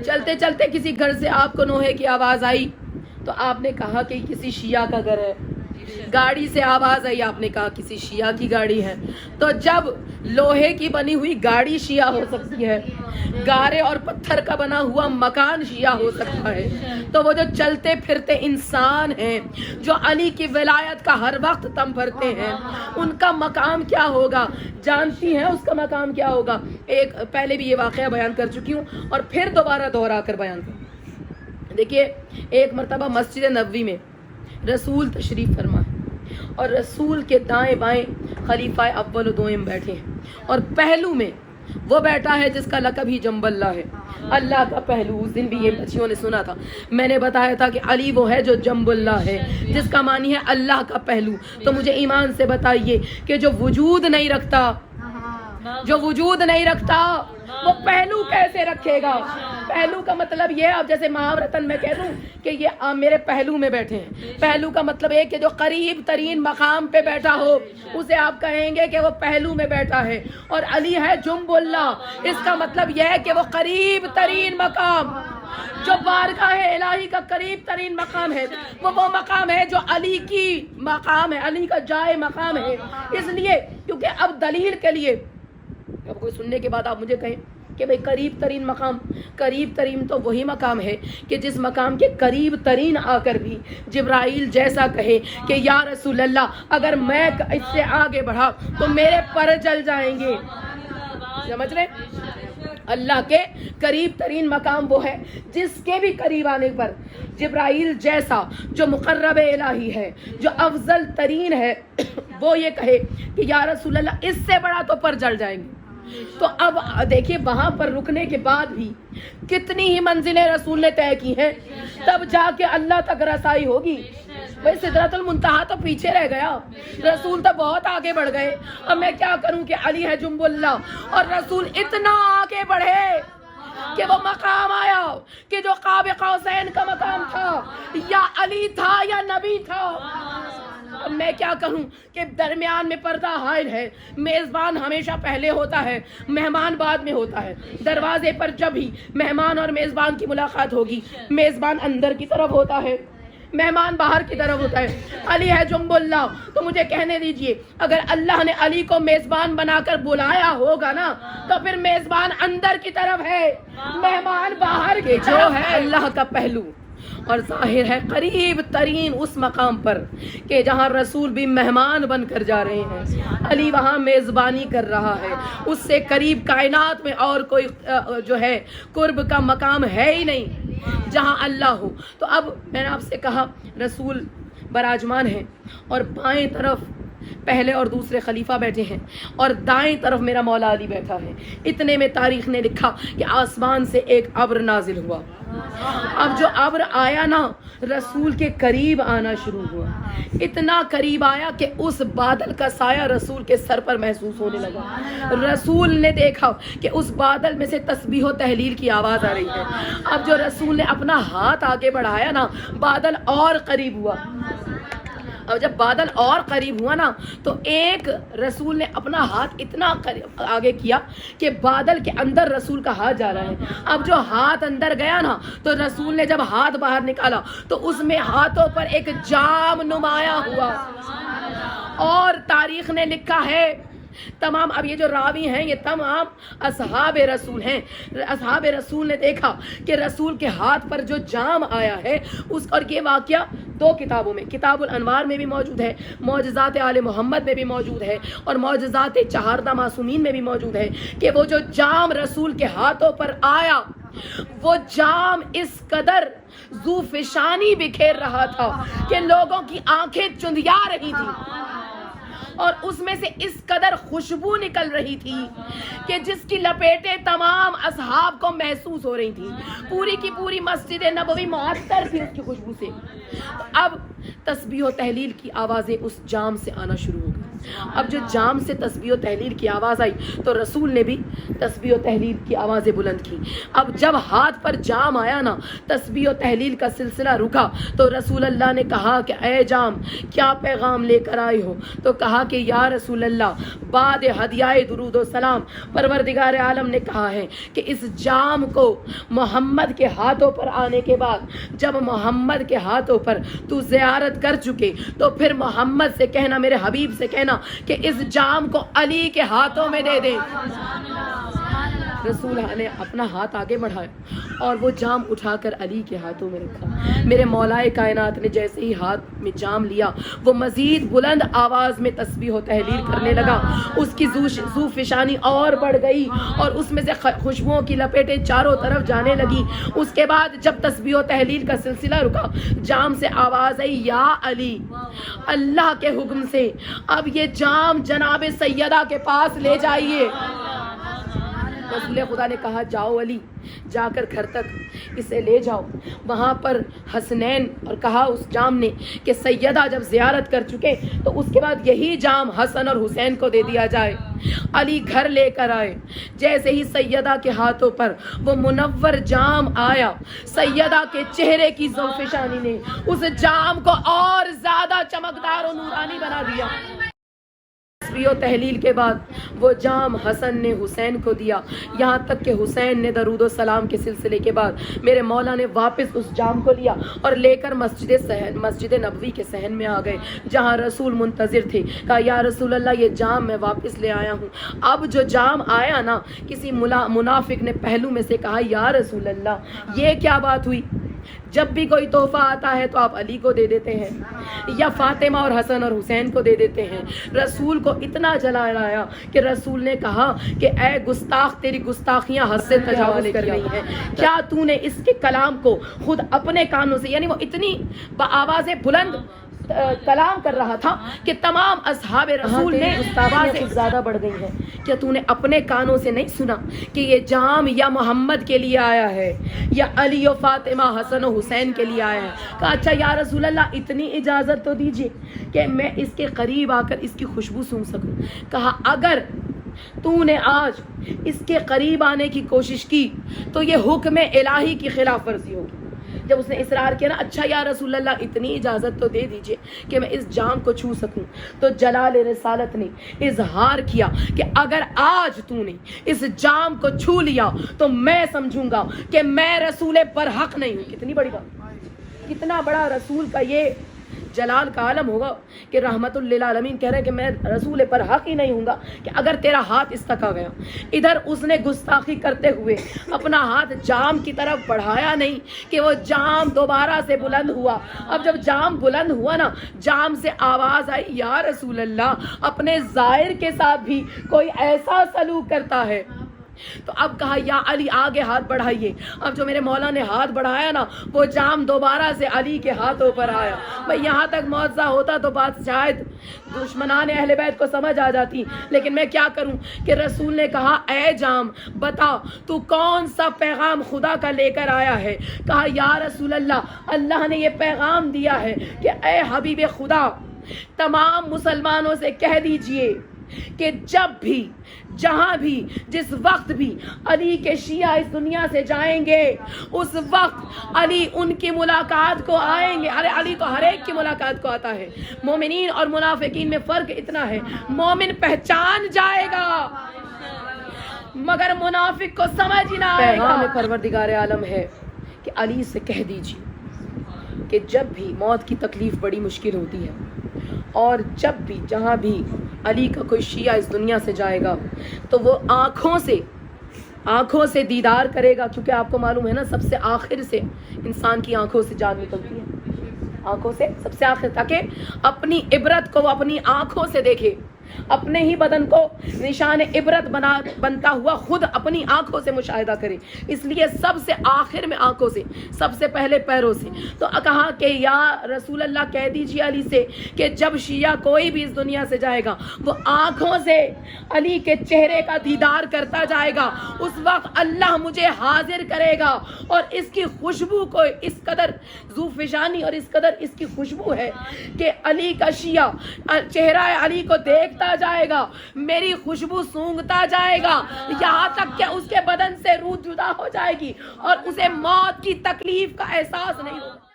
چلتے چلتے کسی گھر سے آپ کو نوحے کی آواز آئی تو آپ نے کہا کہ کسی شیعہ کا گھر ہے. گاڑی سے آواز آئی, آپ نے کہا کسی شیعہ کی گاڑی ہے. تو جب لوہے کی بنی ہوئی گاڑی شیعہ ہو سکتی ہے, گارے اور پتھر کا بنا ہوا مکان شیعہ ہو سکتا ہے, تو وہ جو چلتے پھرتے انسان ہیں جو علی کی ولایت کا ہر وقت تم بھرتے ہیں, ان کا مقام کیا ہوگا جانتی ہیں؟ اس کا مقام کیا ہوگا؟ ایک پہلے بھی یہ واقعہ بیان کر چکی ہوں اور پھر دوبارہ دوہرا کر بیان کروں. دیکھیے, ایک مرتبہ مسجد نبوی میں رسول تشریف فرما ہے اور رسول کے دائیں بائیں خلیفہ اول و دوئم بیٹھے ہیں, اور پہلو میں وہ بیٹھا ہے جس کا لقب ہی جنب اللہ ہے, اللہ کا پہلو. اس دن بھی یہ بچیوں نے سنا تھا, میں نے بتایا تھا کہ علی وہ ہے جو جنب اللہ ہے, جس کا معنی ہے اللہ کا پہلو. تو مجھے ایمان سے بتائیے کہ جو وجود نہیں رکھتا, جو وجود نہیں رکھتا وہ پہلو کیسے رکھے گا؟ پہلو کا مطلب یہ, اب جیسے محاورتاً میں کہہ دوں کہ یہ میرے پہلو میں بیٹھے ہیں, پہلو کا مطلب ہے کہ جو قریب ترین مقام پہ بیٹھا ہو اسے آپ کہیں گے کہ وہ پہلو میں بیٹھا ہے. اور علی ہے جنب اللہ, اس کا مطلب یہ ہے کہ وہ قریب ترین مقام, جو بارگاہ الہی کا قریب ترین مقام ہے, وہ مقام ہے جو علی کی مقام ہے, علی کا جائے مقام ہے. اس لیے کیونکہ اب دلیل کے لیے اب کوئی سننے کے بعد آپ مجھے کہیں کہ بھئی قریب ترین مقام, قریب ترین تو وہی مقام ہے کہ جس مقام کے قریب ترین آ کر بھی جبرائیل جیسا کہے کہ یا رسول اللہ اگر میں اس سے آگے بڑھا تو میرے پر جل جائیں گے. سمجھ رہے؟ اللہ کے قریب ترین مقام وہ ہے جس کے بھی قریب آنے پر جبرائیل جیسا جو مقرب الہی ہے, جو افضل ترین ہے, وہ یہ کہے کہ یا رسول اللہ اس سے بڑا تو پر جل جائیں گے. تو اب دیکھیے وہاں پر رکنے کے بعد بھی کتنی ہی منزلیں رسول نے طے کی ہیں, تب جا کے اللہ تک رسائی ہوگی. بھائی سدرۃ المنتہا تو پیچھے رہ گیا, رسول تو بہت آگے بڑھ گئے. اب میں کیا کروں کہ علی ہے جنب اللہ اور رسول اتنا آگے بڑھے کہ وہ مقام آیا کہ جو قاب قوسین کا مقام تھا, یا علی تھا یا نبی تھا. اب میں کیا کہوں کہ درمیان میں پردہ حائل ہے, میزبان ہمیشہ پہلے ہوتا ہے, مہمان بعد میں ہوتا ہے. دروازے پر جب ہی مہمان اور میزبان کی ملاقات ہوگی, میزبان اندر کی طرف ہوتا ہے, مہمان باہر کی طرف ہوتا ہے. علی ہے جنب اللہ, تو مجھے کہنے دیجئے اگر اللہ نے علی کو میزبان بنا کر بلایا ہوگا نا, تو پھر میزبان اندر کی طرف ہے, مہمان باہر کی جو ہے اللہ کا پہلو. اور ظاہر ہے قریب ترین اس مقام پر کہ جہاں رسول بھی مہمان بن کر جا رہے ہیں, علی وہاں میزبانی کر رہا ہے. اس سے قریب کائنات میں اور کوئی جو ہے قرب کا مقام ہے ہی نہیں جہاں اللہ ہو. تو اب میں نے آپ سے کہا رسول براجمان ہیں اور بائیں طرف پہلے اور دوسرے خلیفہ بیٹھے ہیں اور دائیں طرف میرا مولا علی بیٹھا ہے. اتنے میں تاریخ نے لکھا کہ آسمان سے ایک ابر نازل ہوا. اب جو ابر آیا نا, رسول کے قریب آنا شروع ہوا, اتنا قریب آیا کہ اس بادل کا سایہ رسول کے سر پر محسوس ہونے لگا. رسول نے دیکھا کہ اس بادل میں سے تسبیح و تہلیل کی آواز آ رہی ہے. اب جو رسول نے اپنا ہاتھ آگے بڑھایا نا, بادل اور قریب ہوا. اب جب بادل اور قریب ہوا نا, تو ایک رسول نے اپنا ہاتھ اتنا آگے کیا کہ بادل کے اندر رسول کا ہاتھ جا رہا ہے. اب جو ہاتھ اندر گیا نا, تو رسول نے جب ہاتھ باہر نکالا تو اس میں ہاتھوں پر ایک جام نمایاں ہوا. اور تاریخ نے لکھا ہے تمام, اب یہ جو راوی ہیں یہ تمام اصحاب رسول ہیں. اصحاب رسول نے دیکھا کہ رسول کے ہاتھ پر جو جام آیا ہے اس, اور یہ واقعہ 2 کتابوں میں, کتاب الانوار میں بھی موجود ہے, معجزات آل محمد میں بھی موجود ہے, اور معجزات 14 معصومین میں بھی موجود ہے کہ وہ جو جام رسول کے ہاتھوں پر آیا, وہ جام اس قدر ذو فشانی بکھیر رہا تھا کہ لوگوں کی آنکھیں چندیا رہی تھی, اور اس میں سے اس قدر خوشبو نکل رہی تھی کہ جس کی لپیٹیں تمام اصحاب کو محسوس ہو رہی تھی. پوری کی پوری مسجد نبوی معطر تھی اس کی خوشبو سے. اب تسبیح و تہلیل کی آوازیں اس جام سے آنا شروع ہو گئی. اب جو جام سے تسبیح و تحلیل کی آواز آئی تو رسول نے بھی تسبیح و تحلیل کی آوازیں بلند کی. اب جب ہاتھ پر جام آیا نا, تسبیح و تحلیل کا سلسلہ رکا تو رسول اللہ نے کہا کہ اے جام کیا پیغام لے کر آئے ہو؟ تو کہا کہ یا رسول اللہ بعد ہدیہ درود و سلام پروردگار عالم نے کہا ہے کہ اس جام کو محمد کے ہاتھوں پر آنے کے بعد جب محمد کے ہاتھوں پر تو زیارت کر چکے تو پھر محمد سے کہنا, میرے حبیب سے کہنا کہ اس جام کو علی کے ہاتھوں میں دے دیں. رسول نے اپنا ہاتھ آگے بڑھایا اور وہ جام اٹھا کر علی کے ہاتھوں میں رکھا. میرے مولائے کائنات نے جیسے ہی ہاتھ میں جام لیا وہ مزید بلند آواز میں تسبیح و تحلیل کرنے لگا. اس کی ذو فشانی اور بڑھ گئی اور اس میں سے خوشبوؤں کی لپیٹیں چاروں طرف جانے لگی. اس کے بعد جب تسبیح و تحلیل کا سلسلہ رکا, جام سے آواز آئی یا علی, اللہ کے حکم سے اب یہ جام جناب سیدہ کے پاس لے جائیے. رسول خدا نے کہا جاؤ علی, جا کر گھر تک اسے لے جاؤ. وہاں پر حسنین اور کہا اس جام نے کہ سیدہ جب زیارت کر چکے تو اس کے بعد یہی جام حسن اور حسین کو دے دیا جائے. علی گھر لے کر آئے. جیسے ہی سیدہ کے ہاتھوں پر وہ منور جام آیا, سیدہ کے چہرے کی ذوفشانی نے اس جام کو اور زیادہ چمکدار و نورانی بنا دیا. تسبیح و تحلیل کے بعد وہ جام حسن نے حسین کو دیا, یہاں تک کہ حسین نے درود و سلام کے سلسلے کے بعد میرے مولا نے واپس اس جام کو لیا اور لے کر مسجد نبوی کے صحن میں آ گئے جہاں رسول منتظر تھے. کہا یا رسول اللہ یہ جام میں واپس لے آیا ہوں. اب جو جام آیا نا, کسی منافق نے پہلو میں سے کہا یا رسول اللہ یہ کیا بات ہوئی, جب بھی کوئی تحفہ آتا ہے تو آپ علی کو دے دیتے ہیں یا فاطمہ اور حسن اور حسین کو دے دیتے ہیں. رسول کو اتنا جلال آیا کہ رسول نے کہا کہ اے گستاخ, تیری گستاخیاں حد سے تجاوز کر رہی ہیں. کیا تو نے اس کے کلام کو خود اپنے کانوں سے, یعنی وہ اتنی بآواز بلند کلام کر رہا تھا کہ تمام اصحاب رسول نے آوازیں زیادہ بڑھ گئی ہیں. کیا تو نے اپنے کانوں سے نہیں سنا کہ یہ جام یا محمد کے لیے آیا ہے یا علی و فاطمہ حسن و حسین کے لیے آیا ہے؟ کہا اچھا یا رسول اللہ اتنی اجازت تو دیجیے کہ میں اس کے قریب آ کر اس کی خوشبو سونگھ سکوں. کہا اگر تو نے آج اس کے قریب آنے کی کوشش کی تو یہ حکم الہی کی خلاف ورزی ہوگی. جب اس نے اصرار کیا نا, اچھا یا رسول اللہ اتنی اجازت تو دے دیجئے کہ میں اس جام کو چھو سکوں, تو جلال رسالت نے اظہار کیا کہ اگر آج تو نے اس جام کو چھو لیا تو میں سمجھوں گا کہ میں رسول برحق نہیں ہوں. کتنی بڑی بات, کتنا بڑا رسول کا یہ جلال کا عالم ہوگا کہ رحمت للعالمین کہہ رہے ہیں کہ میں رسول پر حق ہی نہیں ہوں گا کہ اگر تیرا ہاتھ اس تک آ گیا. ادھر اس نے گستاخی کرتے ہوئے اپنا ہاتھ جام کی طرف بڑھایا نہیں کہ وہ جام دوبارہ سے بلند ہوا. اب جب جام بلند ہوا نا, جام سے آواز آئی یا رسول اللہ اپنے زائر کے ساتھ بھی کوئی ایسا سلوک کرتا ہے. تو اب کہا یا علی آگے ہاتھ بڑھائیے. اب جو میرے مولا نے ہاتھ بڑھایا نا, وہ جام دوبارہ سے علی کے ہاتھوں پر آیا. بھئی یہاں تک معجزہ ہوتا تو بات شاید دشمنان اہل بیت کو سمجھ آ جاتی, لیکن میں کیا کروں کہ رسول نے کہا اے جام بتا تو کون سا پیغام خدا کا لے کر آیا ہے. کہا یا رسول اللہ نے یہ پیغام دیا ہے کہ اے حبیب خدا تمام مسلمانوں سے کہہ دیجئے کہ جب بھی جہاں بھی جس وقت بھی علی کے شیعہ اس دنیا سے جائیں گے اس وقت علی ان کی ملاقات کو آئیں گے. ارے علی تو ہر ایک کی ملاقات کو آتا ہے. مومنین اور منافقین میں فرق اتنا ہے, مومن پہچان جائے گا مگر منافق کو سمجھ ہی نہ آئے گا. پیغام پروردگار عالم ہے کہ علی سے کہہ دیجیے کہ جب بھی موت کی تکلیف بڑی مشکل ہوتی ہے اور جب بھی جہاں بھی علی کا کوئی شیعہ اس دنیا سے جائے گا تو وہ آنکھوں سے دیدار کرے گا, کیونکہ آپ کو معلوم ہے نا سب سے آخر سے انسان کی آنکھوں سے جان نکلتی ہے, آنکھوں سے سب سے آخر, تاکہ اپنی عبرت کو وہ اپنی آنکھوں سے دیکھے. اپنے ہی بدن کو نشان عبرت بنتا ہوا خود اپنی آنکھوں سے مشاہدہ کرے. اس لیے سب سے آخر میں آنکھوں سے، سب سے پہلے پیروں سے. تو کہا کہ یا رسول اللہ کہہ دیجیے علی سے کہ جب شیعہ کوئی بھی اس دنیا سے جائے گا وہ آنکھوں سے علی کے چہرے کا دیدار کرتا جائے گا، اس وقت اللہ مجھے حاضر کرے گا اور اس کی خوشبو کو اس قدر ذوفشانی اور اس قدر اس کی خوشبو ہے کہ علی کا شیعہ چہرہ علی کو دیکھتا جائے گا، میری خوشبو سونگھتا جائے گا، یہاں تک کہ اس کے بدن سے روح جدا ہو جائے گی اور اسے موت کی تکلیف کا احساس نہیں ہوگا.